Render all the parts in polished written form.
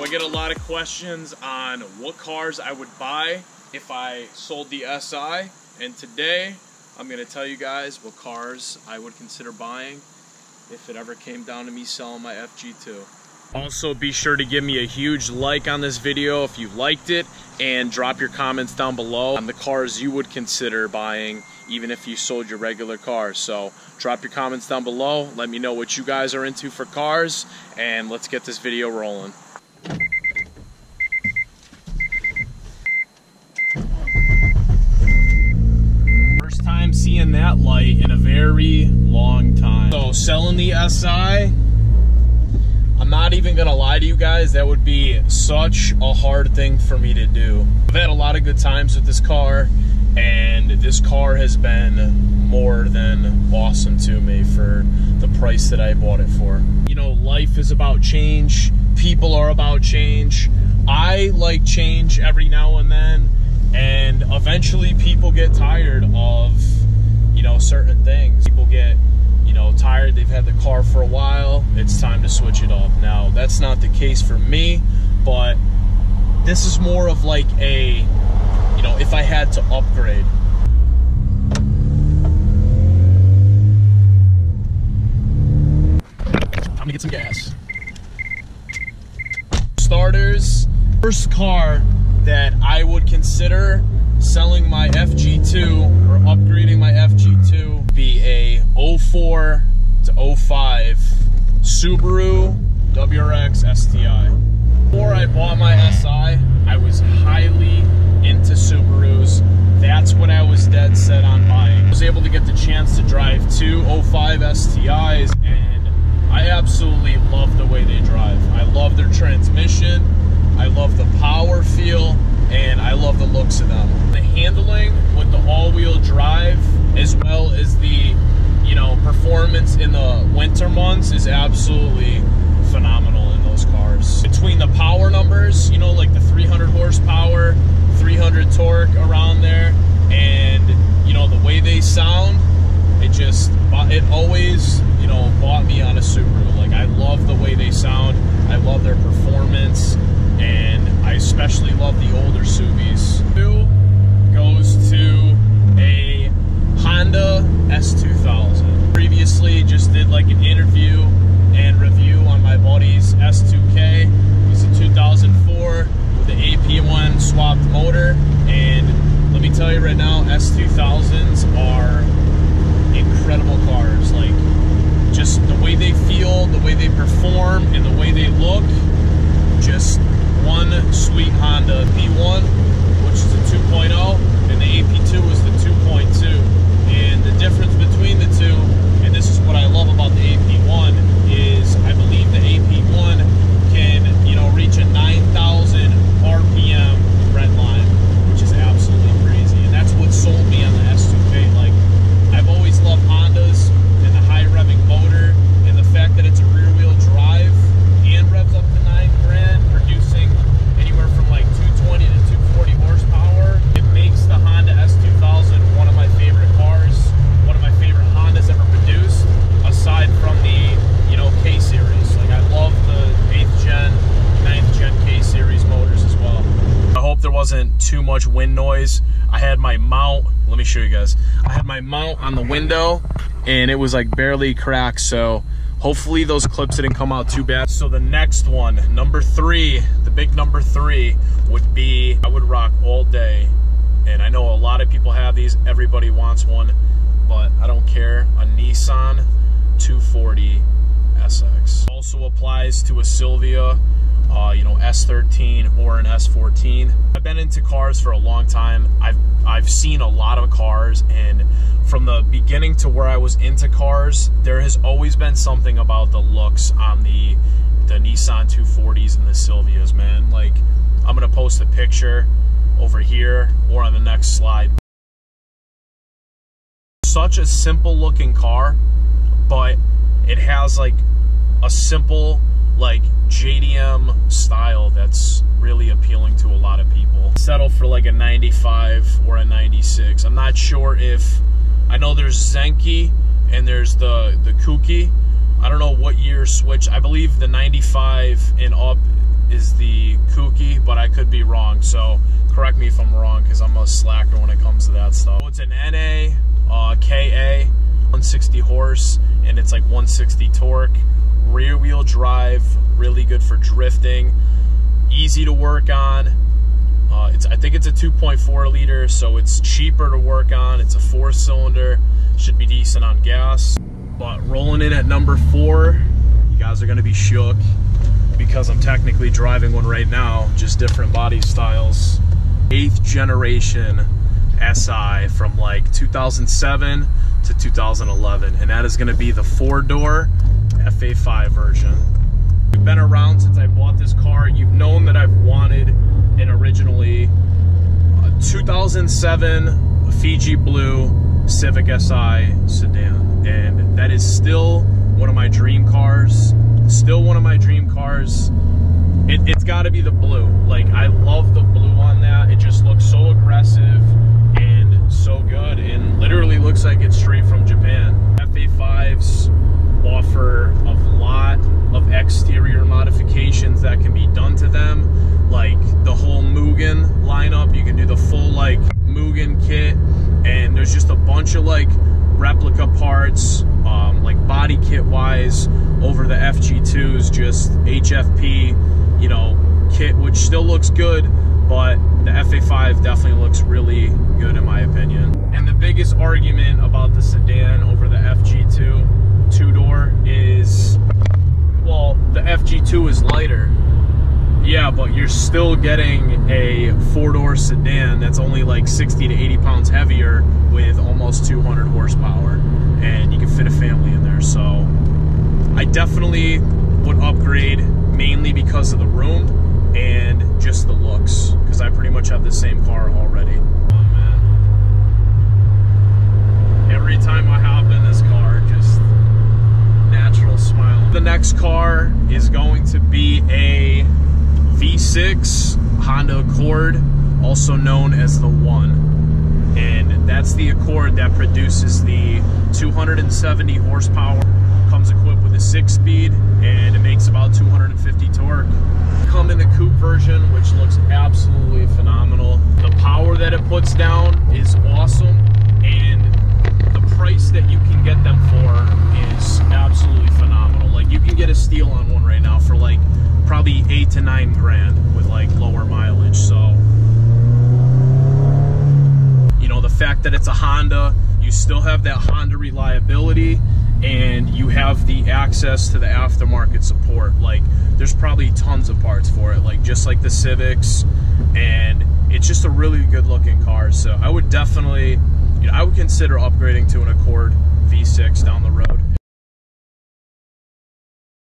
So I get a lot of questions on what cars I would buy if I sold the SI, and today I'm going to tell you guys what cars I would consider buying if it ever came down to me selling my FG2. Also, be sure to give me a huge like on this video if you liked it, and drop your comments down below on the cars you would consider buying even if you sold your regular cars. So drop your comments down below, let me know what you guys are into for cars, and let's get this video rolling. First time seeing that light in a very long time. So selling the SI, I'm not even gonna lie to you guys, that would be such a hard thing for me to do. I've had a lot of good times with this car, and this car has been more than awesome to me for the price that I bought it for. You know, life is about change, people are about change. I like change every now and then, and eventually people get tired of, you know, certain things. People get, you know, tired, they've had the car for a while, it's time to switch it up. Now, that's not the case for me, but this is more of like a, you know, if I had to upgrade. Time to get some gas. Starters, first car that I would consider selling my FG2 or upgrading my FG2 would be a 04 to 05 Subaru WRX STI. Before I bought my SI, I was highly into Subarus. That's what I was dead set on buying. I was able to get the chance to drive two 05 STIs, and I absolutely love the way they drive. I love their transmission, I love the power feel, and I love the looks of them. The handling with the all-wheel drive, as well as the, you know, performance in the winter months, is absolutely phenomenal in those cars. Between the power numbers, you know, like the 300 horsepower, 300 torque around there, and, you know, the way they sound, it always, you know, bought me on a Subaru. Like, I love the way they sound, I love their performance, and I especially love the older Subis. Goes to a Honda S2000. Previously just did like an interview and review on my buddy's S2K. It's a 2004 with the AP1 swapped motor, and let me tell you right now, S2000s are incredible cars. Like, just the way they feel, the way they perform, and the way they look, just one sweet Honda P1, which is a 2.0, and the AP2 is the 2.2. And the difference between the two, and this is what I love about the AP1, is I believe the AP1 can, you know, reach a 9,000 RPM red line, which is absolutely crazy. And that's what sold me on the S2K. Like, I've always loved Hondas and the high revving motor, and the fact that it's a rear wheel drive and revs up to 9 grand, producing anywhere from like 220 to 240 horsepower. It makes the Honda S2000 one of my favorite cars, one of my favorite Hondas ever produced, aside from the, you know, K-Series. Like, I love the 8th gen, 9th gen K-Series motors as well. I hope there wasn't too much wind noise. I had my mount, let me show you guys. I had my mount on the window, and it was like barely cracked, so hopefully those clips didn't come out too bad. So the next one, number 3, the big number 3 would be, I would rock all day, and I know a lot of people have these, everybody wants one, but I don't care, a Nissan 240 SX. Also applies to a Silvia, you know, S13 or an S14. I've been into cars for a long time. I've seen a lot of cars, and from the beginning to where I was into cars, there has always been something about the looks on the Nissan 240s and the Silvias, man. Like, I'm gonna post a picture over here or on the next slide. Such a simple looking car, but it has like a simple, like, JDM style that's really appealing to a lot of people. Settle for like a 95 or a 96. I'm not sure if, I know there's Zenki and there's the Kuki. I don't know what year switch. I believe the 95 and up is the kooky, but I could be wrong, so correct me if I'm wrong, because I'm a slacker when it comes to that stuff. It's an NA KA, 160 horse, and it's like 160 torque. Rear wheel drive, really good for drifting, easy to work on. I think it's a 2.4 liter, so it's cheaper to work on. It's a 4-cylinder, should be decent on gas. But rolling in at number 4, you guys are gonna be shook because I'm technically driving one right now, just different body styles. 8th generation SI from like 2007 to 2011, and that is gonna be the 4-door FA5 version. We've been around since I bought this car. You've known that I've wanted an originally 2007 Fiji Blue Civic Si sedan, and that is still one of my dream cars. Still one of my dream cars. It's got to be the blue. Like, I love the blue on that. It just looks so aggressive and so good, and literally looks like it's straight from Japan. FA5s offer a lot of exterior modifications that can be done to them, like the whole Mugen lineup. You can do the full like Mugen kit, and there's just a bunch of like replica parts, like body kit wise over the FG2s, just HFP, you know, kit, which still looks good, but the FA5 definitely looks really good in my opinion. And the biggest argument about the sedan over the FG2 2-door is, well, the FG2 is lighter. Yeah, but you're still getting a 4-door sedan that's only like 60 to 80 pounds heavier with almost 200 horsepower, and you can fit a family in there. So I definitely would upgrade, mainly because of the room and just the looks, because I pretty much have the same car already. Oh man, every time I hop in this car, just natural smile. The next car is going to be a V6 Honda Accord, also known as the One, and that's the Accord that produces the 270 horsepower, comes equipped with a 6-speed, and it makes about 250 torque. Come in the coupe version, which looks absolutely phenomenal. The power that it puts down is awesome, and the price that you can get them for is absolutely phenomenal. Like, you can get a steal on one right now for like probably 8 to 9 grand with like lower mileage. So, you know, the fact that it's a Honda, you still have that Honda reliability, and you have the access to the aftermarket support. Like, there's probably tons of parts for it, like just like the Civics, and it's just a really good looking car. So I would definitely, you know, I would consider upgrading to an Accord V6 down the road.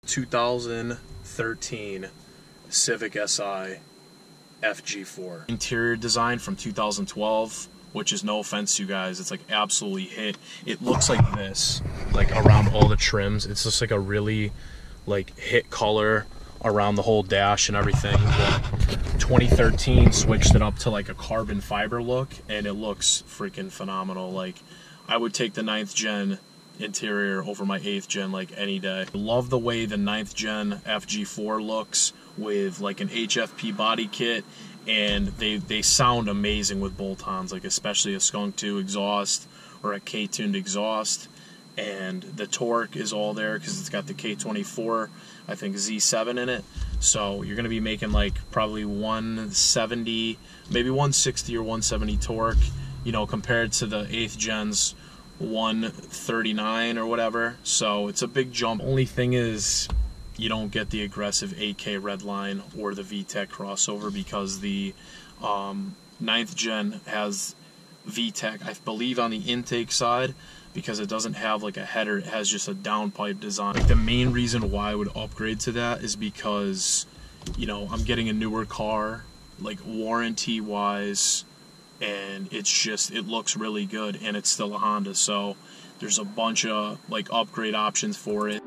2013 Civic Si FG4. Interior design from 2012, which is, no offense to you guys, it's like absolutely hit. It looks like this, like around all the trims. It's just like a really like hit color around the whole dash and everything. But 2013 switched it up to like a carbon fiber look, and it looks freaking phenomenal. Like, I would take the 9th gen interior over my 8th gen like any day. I love the way the 9th gen FG4 looks with like an HFP body kit, and they sound amazing with bolt-ons, like especially a Skunk 2 exhaust or a K-tuned exhaust. And the torque is all there because it's got the K24, I think, Z7 in it. So you're going to be making like probably 170, maybe 160 or 170 torque, you know, compared to the 8th gen's 139 or whatever. So it's a big jump. Only thing is, you don't get the aggressive 8K redline or the VTEC crossover, because the 9th gen has VTEC, I believe, on the intake side, because it doesn't have like a header, it has just a downpipe design. Like, the main reason why I would upgrade to that is because, you know, I'm getting a newer car, like warranty wise, and it's just, it looks really good, and it's still a Honda, so there's a bunch of like upgrade options for it.